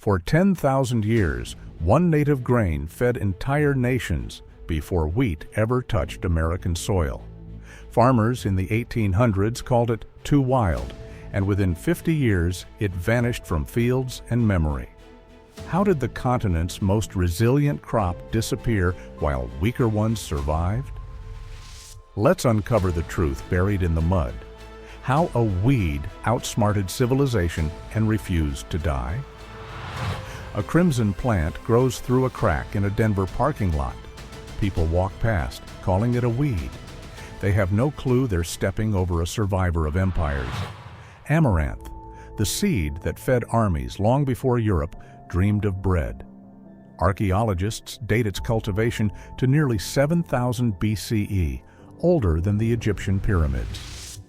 For 10,000 years, one native grain fed entire nations before wheat ever touched American soil. Farmers in the 1800s called it too wild, and within 50 years, it vanished from fields and memory. How did the continent's most resilient crop disappear while weaker ones survived? Let's uncover the truth buried in the mud. How a weed outsmarted civilization and refused to die. A crimson plant grows through a crack in a Denver parking lot. People walk past, calling it a weed. They have no clue they're stepping over a survivor of empires. Amaranth, the seed that fed armies long before Europe dreamed of bread. Archaeologists date its cultivation to nearly 7,000 BCE, older than the Egyptian pyramids.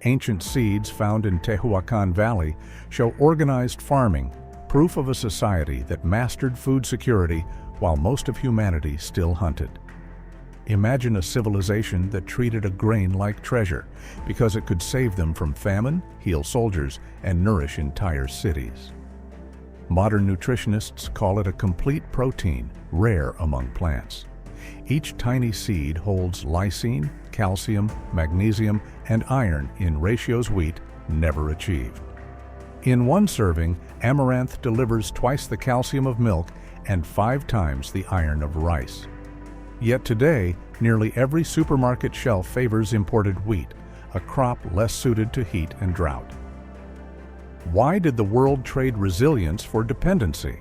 Ancient seeds found in Tehuacan Valley show organized farming, proof of a society that mastered food security while most of humanity still hunted. Imagine a civilization that treated a grain like treasure because it could save them from famine, heal soldiers, and nourish entire cities. Modern nutritionists call it a complete protein, rare among plants. Each tiny seed holds lysine, calcium, magnesium, and iron in ratios wheat never achieved. In one serving, amaranth delivers twice the calcium of milk and 5 times the iron of rice. Yet today, nearly every supermarket shelf favors imported wheat, a crop less suited to heat and drought. Why did the world trade resilience for dependency?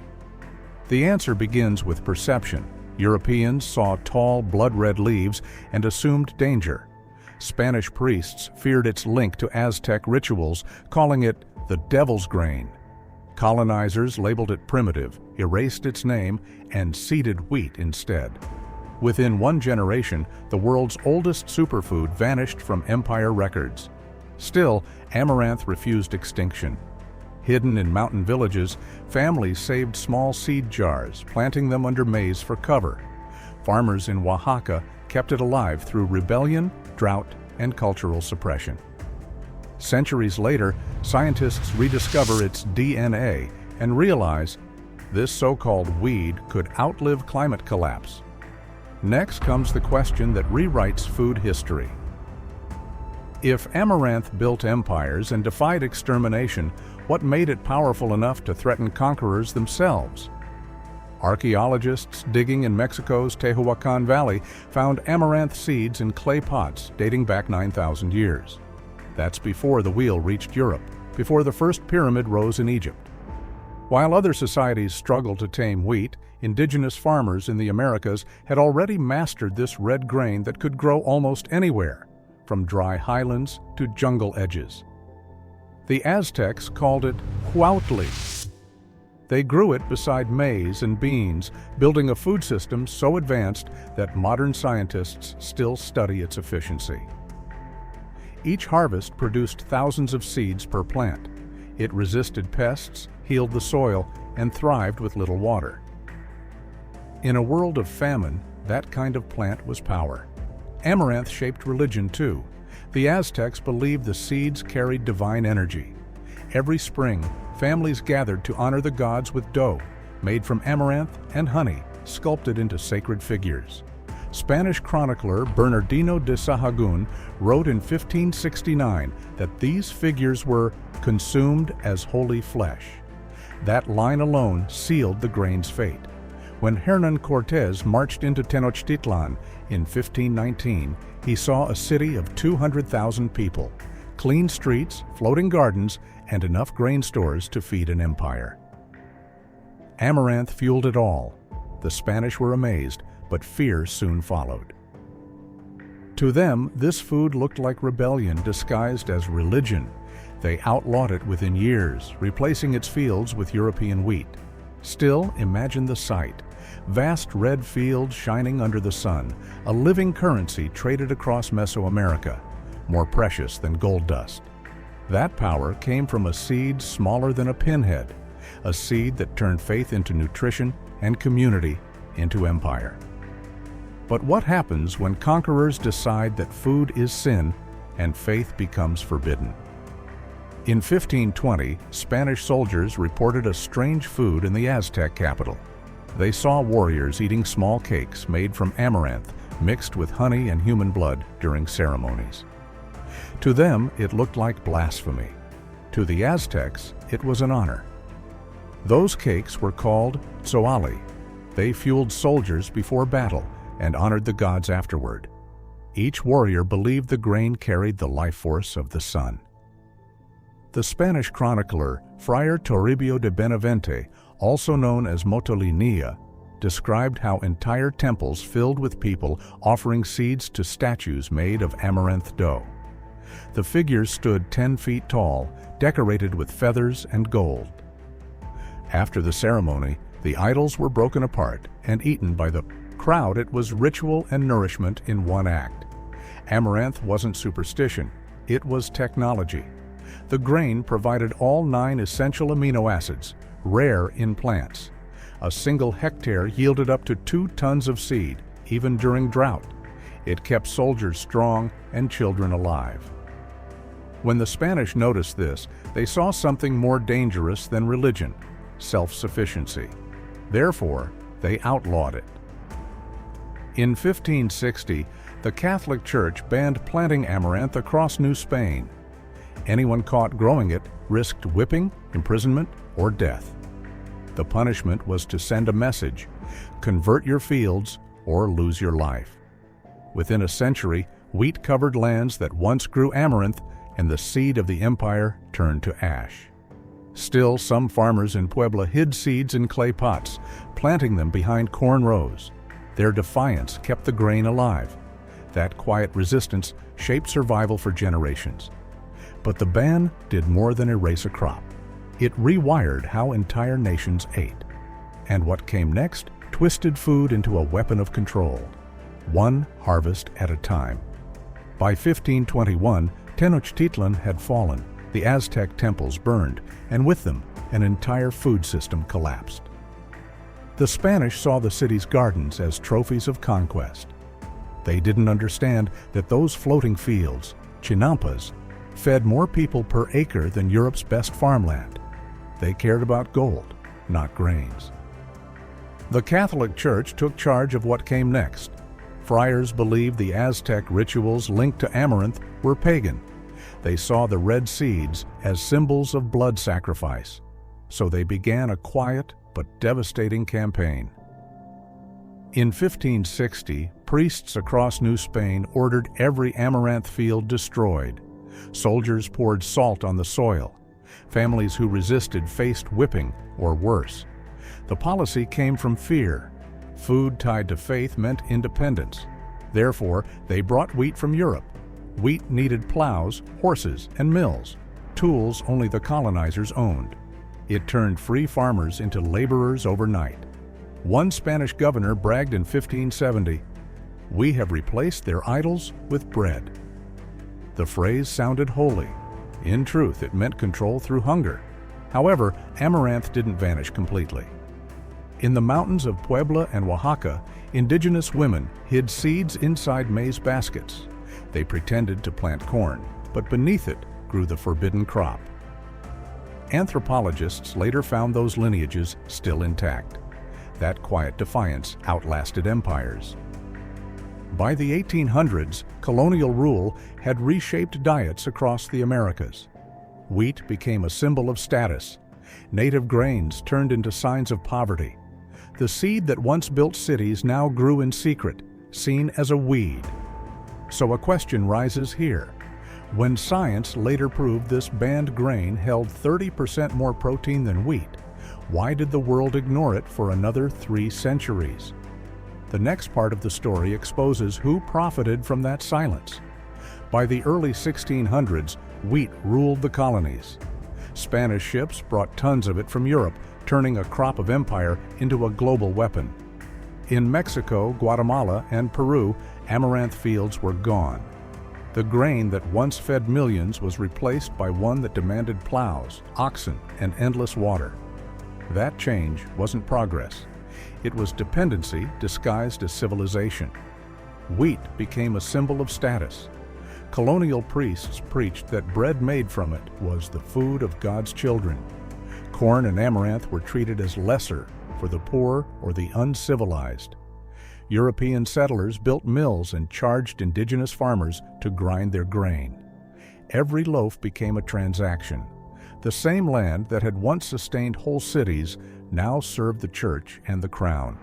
The answer begins with perception. Europeans saw tall, blood-red leaves and assumed danger. Spanish priests feared its link to Aztec rituals, calling it the devil's grain. Colonizers labeled it primitive, erased its name, and seeded wheat instead. Within one generation, the world's oldest superfood vanished from empire records. Still, amaranth refused extinction. Hidden in mountain villages, families saved small seed jars, planting them under maize for cover. Farmers in Oaxaca kept it alive through rebellion, drought, and cultural suppression. Centuries later, scientists rediscover its DNA and realize this so-called weed could outlive climate collapse. Next comes the question that rewrites food history. If amaranth built empires and defied extermination, what made it powerful enough to threaten conquerors themselves? Archaeologists digging in Mexico's Tehuacan Valley found amaranth seeds in clay pots dating back 9,000 years. That's before the wheel reached Europe, before the first pyramid rose in Egypt. While other societies struggled to tame wheat, indigenous farmers in the Americas had already mastered this red grain that could grow almost anywhere, from dry highlands to jungle edges. The Aztecs called it huautli. They grew it beside maize and beans, building a food system so advanced that modern scientists still study its efficiency. Each harvest produced thousands of seeds per plant. It resisted pests, healed the soil, and thrived with little water. In a world of famine, that kind of plant was power. Amaranth shaped religion too. The Aztecs believed the seeds carried divine energy. Every spring, families gathered to honor the gods with dough, made from amaranth and honey, sculpted into sacred figures. Spanish chronicler Bernardino de Sahagún wrote in 1569 that these figures were consumed as holy flesh. That line alone sealed the grain's fate. When Hernán Cortés marched into Tenochtitlan in 1519, he saw a city of 200,000 people, clean streets, floating gardens, and enough grain stores to feed an empire. Amaranth fueled it all. The Spanish were amazed, but fear soon followed. To them, this food looked like rebellion disguised as religion. They outlawed it within years, replacing its fields with European wheat. Still, imagine the sight. Vast red fields shining under the sun, a living currency traded across Mesoamerica, more precious than gold dust. That power came from a seed smaller than a pinhead, a seed that turned faith into nutrition and community into empire. But what happens when conquerors decide that food is sin and faith becomes forbidden? In 1520, Spanish soldiers reported a strange food in the Aztec capital. They saw warriors eating small cakes made from amaranth mixed with honey and human blood during ceremonies. To them, it looked like blasphemy. To the Aztecs, it was an honor. Those cakes were called tzoali. They fueled soldiers before battle and honored the gods afterward. Each warrior believed the grain carried the life force of the sun. The Spanish chronicler Friar Toribio de Benavente, also known as Motolinia, described how entire temples filled with people offering seeds to statues made of amaranth dough. The figures stood 10 feet tall, decorated with feathers and gold. After the ceremony, the idols were broken apart and eaten by the crowd. It was ritual and nourishment in one act. Amaranth wasn't superstition, it was technology. The grain provided all 9 essential amino acids, rare in plants. A single hectare yielded up to 2 tons of seed, even during drought. It kept soldiers strong and children alive. When the Spanish noticed this, they saw something more dangerous than religion: self-sufficiency. Therefore, they outlawed it. In 1560, the Catholic Church banned planting amaranth across New Spain. Anyone caught growing it risked whipping, imprisonment, or death. The punishment was to send a message: convert your fields or lose your life. Within a century, wheat-covered lands that once grew amaranth and the seed of the empire turned to ash. Still, some farmers in Puebla hid seeds in clay pots, planting them behind corn rows. Their defiance kept the grain alive. That quiet resistance shaped survival for generations. But the ban did more than erase a crop. It rewired how entire nations ate. And what came next twisted food into a weapon of control, one harvest at a time. By 1521, Tenochtitlan had fallen, the Aztec temples burned, and with them, an entire food system collapsed. The Spanish saw the city's gardens as trophies of conquest. They didn't understand that those floating fields, chinampas, fed more people per acre than Europe's best farmland. They cared about gold, not grains. The Catholic Church took charge of what came next. Friars believed the Aztec rituals linked to amaranth were pagan. They saw the red seeds as symbols of blood sacrifice. So they began a quiet but devastating campaign. In 1560, priests across New Spain ordered every amaranth field destroyed. Soldiers poured salt on the soil. Families who resisted faced whipping or worse. The policy came from fear. Food tied to faith meant independence. Therefore, they brought wheat from Europe. Wheat needed plows, horses, and mills, tools only the colonizers owned. It turned free farmers into laborers overnight. One Spanish governor bragged in 1570, "We have replaced their idols with bread." The phrase sounded holy. In truth, it meant control through hunger. However, amaranth didn't vanish completely. In the mountains of Puebla and Oaxaca, indigenous women hid seeds inside maize baskets. They pretended to plant corn, but beneath it grew the forbidden crop. Anthropologists later found those lineages still intact. That quiet defiance outlasted empires. By the 1800s, colonial rule had reshaped diets across the Americas. Wheat became a symbol of status. Native grains turned into signs of poverty. The seed that once built cities now grew in secret, seen as a weed. So a question rises here. When science later proved this banned grain held 30% more protein than wheat, why did the world ignore it for another 3 centuries? The next part of the story exposes who profited from that silence. By the early 1600s, wheat ruled the colonies. Spanish ships brought tons of it from Europe, turning a crop of empire into a global weapon. In Mexico, Guatemala, and Peru, amaranth fields were gone. The grain that once fed millions was replaced by one that demanded plows, oxen, and endless water. That change wasn't progress. It was dependency disguised as civilization. Wheat became a symbol of status. colonial priests preached that bread made from it was the food of God's children. Corn and amaranth were treated as lesser for the poor or the uncivilized. European settlers built mills and charged indigenous farmers to grind their grain. Every loaf became a transaction. The same land that had once sustained whole cities now served the church and the crown.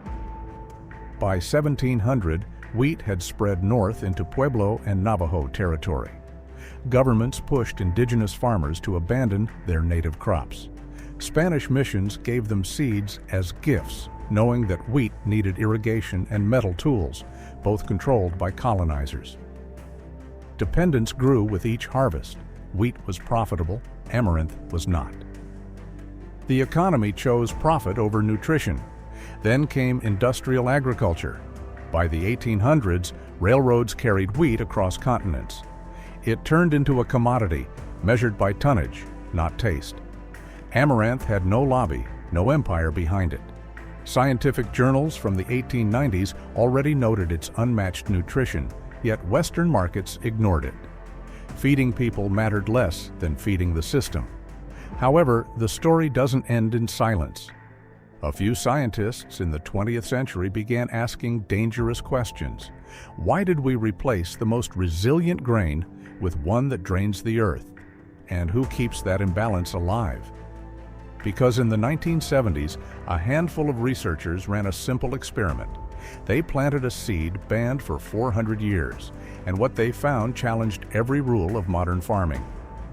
By 1700, wheat had spread north into Pueblo and Navajo territory. Governments pushed indigenous farmers to abandon their native crops. Spanish missions gave them seeds as gifts, knowing that wheat needed irrigation and metal tools, both controlled by colonizers. Dependence grew with each harvest. Wheat was profitable, amaranth was not. The economy chose profit over nutrition. Then came industrial agriculture. By the 1800s, railroads carried wheat across continents. It turned into a commodity, measured by tonnage, not taste. Amaranth had no lobby, no empire behind it. Scientific journals from the 1890s already noted its unmatched nutrition, yet Western markets ignored it. Feeding people mattered less than feeding the system. However, the story doesn't end in silence. A few scientists in the 20th century began asking dangerous questions. Why did we replace the most resilient grain with one that drains the earth? And who keeps that imbalance alive? Because in the 1970s, a handful of researchers ran a simple experiment. They planted a seed banned for 400 years, and what they found challenged every rule of modern farming.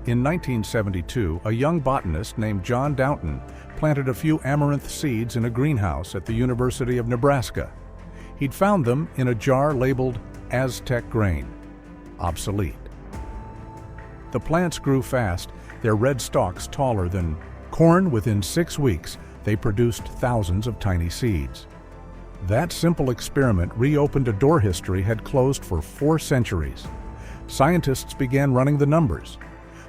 In 1972, a young botanist named John Downton planted a few amaranth seeds in a greenhouse at the University of Nebraska. He'd found them in a jar labeled Aztec grain, obsolete. The plants grew fast, their red stalks taller than corn. Within 6 weeks, they produced thousands of tiny seeds. That simple experiment reopened a door history had closed for 4 centuries. Scientists began running the numbers.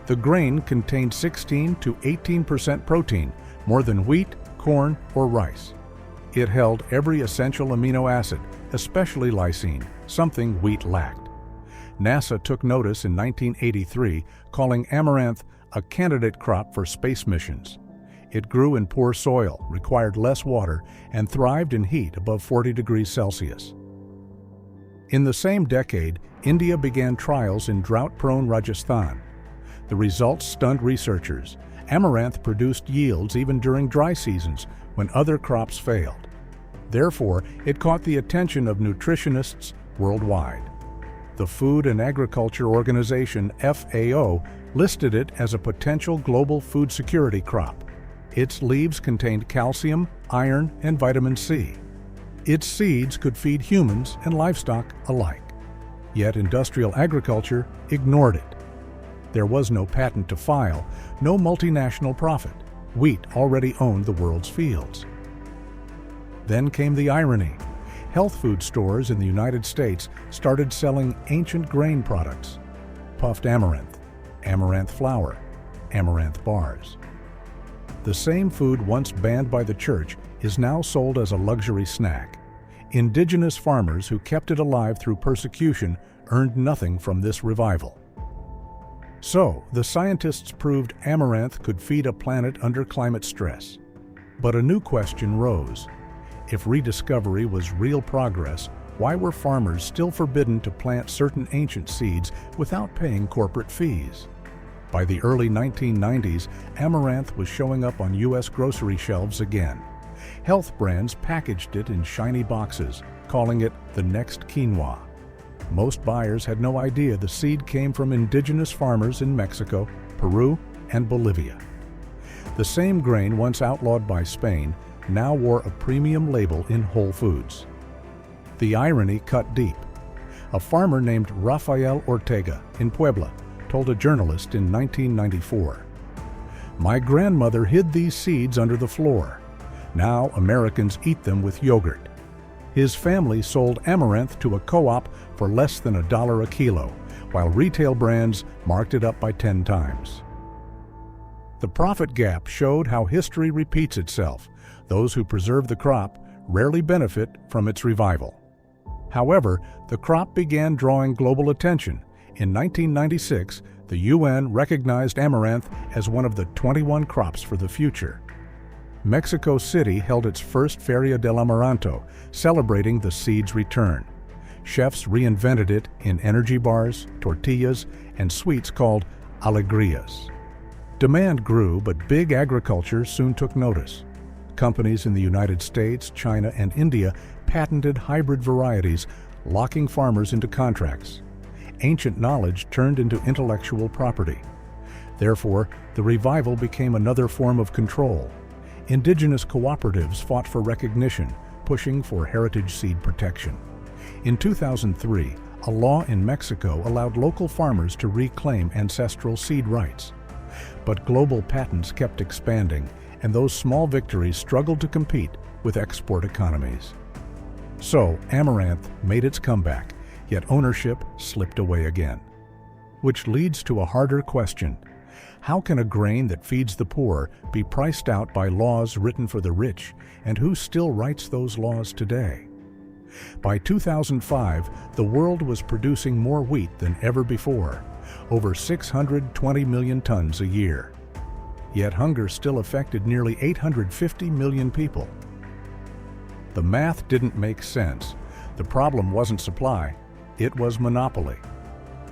The grain contained 16 to 18% protein, more than wheat, corn, or rice. It held every essential amino acid, especially lysine, something wheat lacked. NASA took notice in 1983, calling amaranth a candidate crop for space missions. It grew in poor soil, required less water, and thrived in heat above 40 degrees Celsius. In the same decade, India began trials in drought-prone Rajasthan. The results stunned researchers. Amaranth produced yields even during dry seasons when other crops failed. Therefore, it caught the attention of nutritionists worldwide. The Food and Agriculture Organization, FAO, listed it as a potential global food security crop. Its leaves contained calcium, iron, and vitamin C. Its seeds could feed humans and livestock alike. Yet industrial agriculture ignored it. There was no patent to file, no multinational profit. Wheat already owned the world's fields. Then came the irony. Health food stores in the United States started selling ancient grain products: puffed amaranth, amaranth flour, amaranth bars. The same food once banned by the church is now sold as a luxury snack. Indigenous farmers who kept it alive through persecution earned nothing from this revival. So, the scientists proved amaranth could feed a planet under climate stress. But a new question rose. If rediscovery was real progress, why were farmers still forbidden to plant certain ancient seeds without paying corporate fees? By the early 1990s, amaranth was showing up on U.S. grocery shelves again. Health brands packaged it in shiny boxes, calling it the next quinoa. Most buyers had no idea the seed came from indigenous farmers in Mexico, Peru, and Bolivia. The same grain once outlawed by Spain now wore a premium label in Whole Foods. The irony cut deep. A farmer named Rafael Ortega in Puebla told a journalist in 1994, "My grandmother hid these seeds under the floor. Now Americans eat them with yogurt." His family sold amaranth to a co-op for less than $1 a kilo, while retail brands marked it up by 10 times. The profit gap showed how history repeats itself. Those who preserve the crop rarely benefit from its revival. However, the crop began drawing global attention. In 1996, the UN recognized amaranth as one of the 21 crops for the future. Mexico City held its first Feria del Amaranto, celebrating the seed's return. Chefs reinvented it in energy bars, tortillas, and sweets called alegrias. Demand grew, but big agriculture soon took notice. Companies in the United States, China, and India patented hybrid varieties, locking farmers into contracts. Ancient knowledge turned into intellectual property. Therefore, the revival became another form of control. Indigenous cooperatives fought for recognition, pushing for heritage seed protection. In 2003, a law in Mexico allowed local farmers to reclaim ancestral seed rights. But global patents kept expanding, and those small victories struggled to compete with export economies. So, amaranth made its comeback, yet ownership slipped away again. Which leads to a harder question. How can a grain that feeds the poor be priced out by laws written for the rich, and who still writes those laws today? By 2005, the world was producing more wheat than ever before, over 620 million tons a year. Yet hunger still affected nearly 850 million people. The math didn't make sense. The problem wasn't supply, it was monopoly.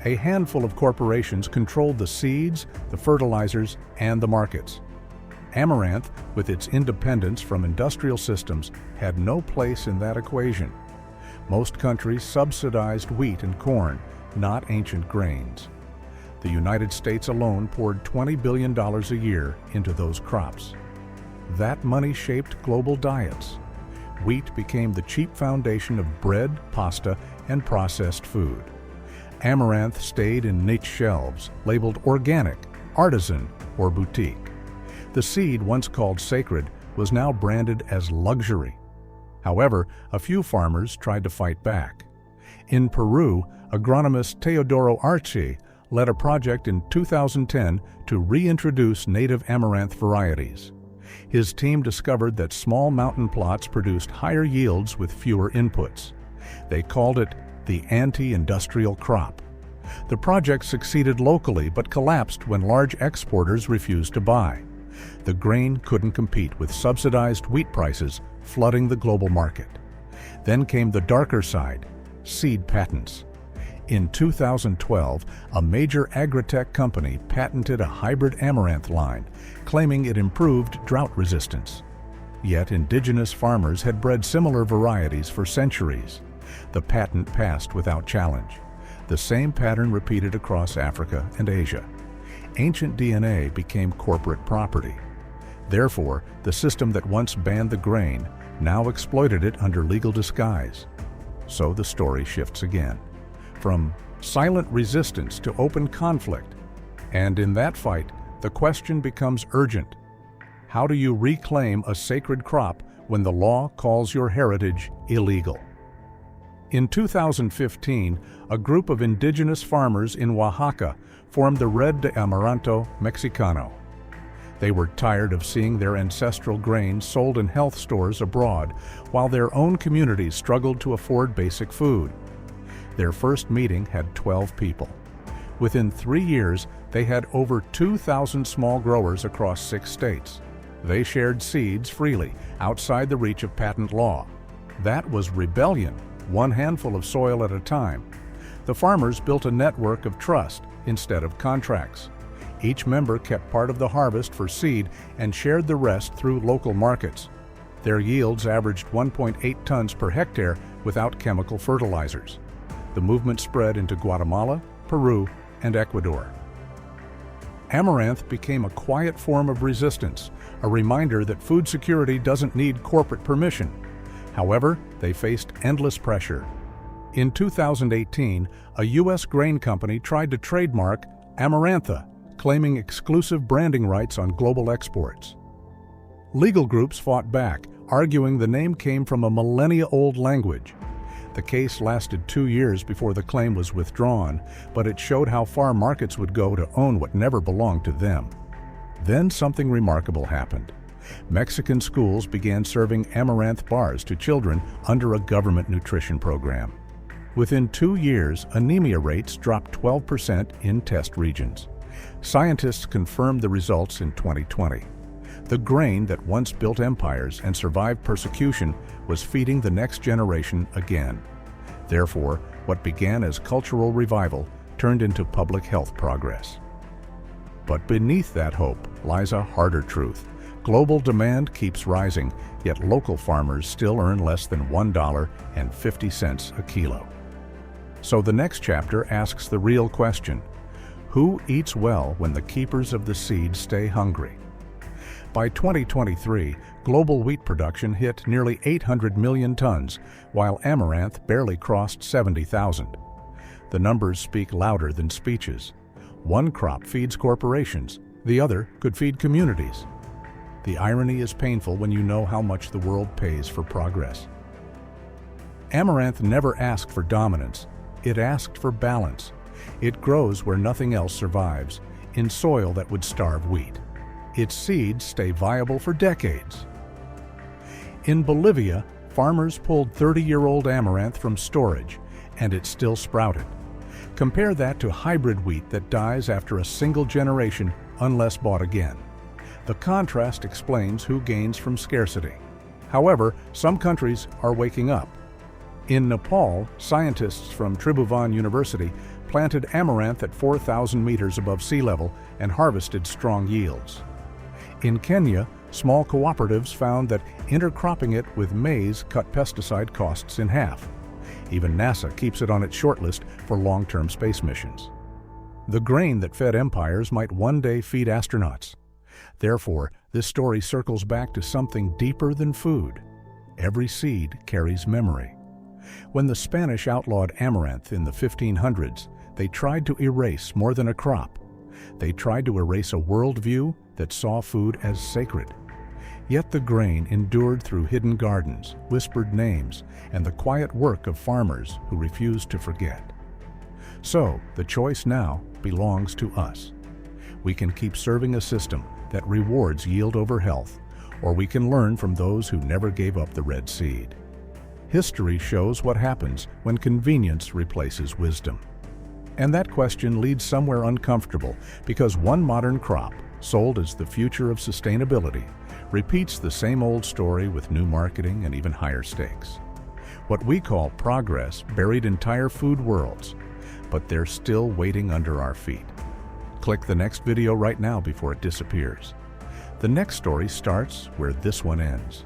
A handful of corporations controlled the seeds, the fertilizers, and the markets. Amaranth, with its independence from industrial systems, had no place in that equation. Most countries subsidized wheat and corn, not ancient grains. The United States alone poured $20 billion a year into those crops. That money shaped global diets. Wheat became the cheap foundation of bread, pasta, and processed food. Amaranth stayed in niche shelves, labeled organic, artisan, or boutique. The seed, once called sacred, was now branded as luxury. However, a few farmers tried to fight back. In Peru, agronomist Teodoro Arce led a project in 2010 to reintroduce native amaranth varieties. His team discovered that small mountain plots produced higher yields with fewer inputs. They called it the anti-industrial crop. The project succeeded locally but collapsed when large exporters refused to buy. The grain couldn't compete with subsidized wheat prices flooding the global market. Then came the darker side, seed patents. In 2012, a major agritech company patented a hybrid amaranth line, claiming it improved drought resistance. Yet indigenous farmers had bred similar varieties for centuries. The patent passed without challenge. The same pattern repeated across Africa and Asia. Ancient DNA became corporate property. Therefore, the system that once banned the grain now exploited it under legal disguise. So the story shifts again. From silent resistance to open conflict. And in that fight, the question becomes urgent. How do you reclaim a sacred crop when the law calls your heritage illegal? In 2015, a group of indigenous farmers in Oaxaca formed the Red de Amaranto Mexicano. They were tired of seeing their ancestral grain sold in health stores abroad, while their own communities struggled to afford basic food. Their first meeting had 12 people. Within 3 years, they had over 2,000 small growers across 6 states. They shared seeds freely, outside the reach of patent law. That was rebellion, one handful of soil at a time. The farmers built a network of trust instead of contracts. Each member kept part of the harvest for seed and shared the rest through local markets. Their yields averaged 1.8 tons per hectare without chemical fertilizers. The movement spread into Guatemala, Peru, and Ecuador. Amaranth became a quiet form of resistance, a reminder that food security doesn't need corporate permission. However, they faced endless pressure. In 2018, a U.S. grain company tried to trademark Amarantha, claiming exclusive branding rights on global exports. Legal groups fought back, arguing the name came from a millennia-old language. The case lasted 2 years before the claim was withdrawn, but it showed how far markets would go to own what never belonged to them. Then something remarkable happened. Mexican schools began serving amaranth bars to children under a government nutrition program. Within 2 years, anemia rates dropped 12% in test regions. Scientists confirmed the results in 2020. The grain that once built empires and survived persecution was feeding the next generation again. Therefore, what began as cultural revival turned into public health progress. But beneath that hope lies a harder truth. Global demand keeps rising, yet local farmers still earn less than $1.50 a kilo. So the next chapter asks the real question: who eats well when the keepers of the seed stay hungry? By 2023, global wheat production hit nearly 800 million tons, while amaranth barely crossed 70,000. The numbers speak louder than speeches. One crop feeds corporations, the other could feed communities. The irony is painful when you know how much the world pays for progress. Amaranth never asked for dominance. It asked for balance. It grows where nothing else survives, in soil that would starve wheat. Its seeds stay viable for decades. In Bolivia, farmers pulled 30-year-old amaranth from storage, and it still sprouted. Compare that to hybrid wheat that dies after a single generation unless bought again. The contrast explains who gains from scarcity. However, some countries are waking up. In Nepal, scientists from Tribhuvan University planted amaranth at 4,000 meters above sea level and harvested strong yields. In Kenya, small cooperatives found that intercropping it with maize cut pesticide costs in half. Even NASA keeps it on its shortlist for long-term space missions. The grain that fed empires might one day feed astronauts. Therefore, this story circles back to something deeper than food. Every seed carries memory. When the Spanish outlawed amaranth in the 1500s, they tried to erase more than a crop. They tried to erase a worldview that saw food as sacred. Yet the grain endured through hidden gardens, whispered names, and the quiet work of farmers who refused to forget. So, the choice now belongs to us. We can keep serving a system that rewards yield over health, or we can learn from those who never gave up the red seed. History shows what happens when convenience replaces wisdom. And that question leads somewhere uncomfortable, because one modern crop, sold as the future of sustainability, repeats the same old story with new marketing and even higher stakes. What we call progress buried entire food worlds, but they're still waiting under our feet. Click the next video right now before it disappears. The next story starts where this one ends.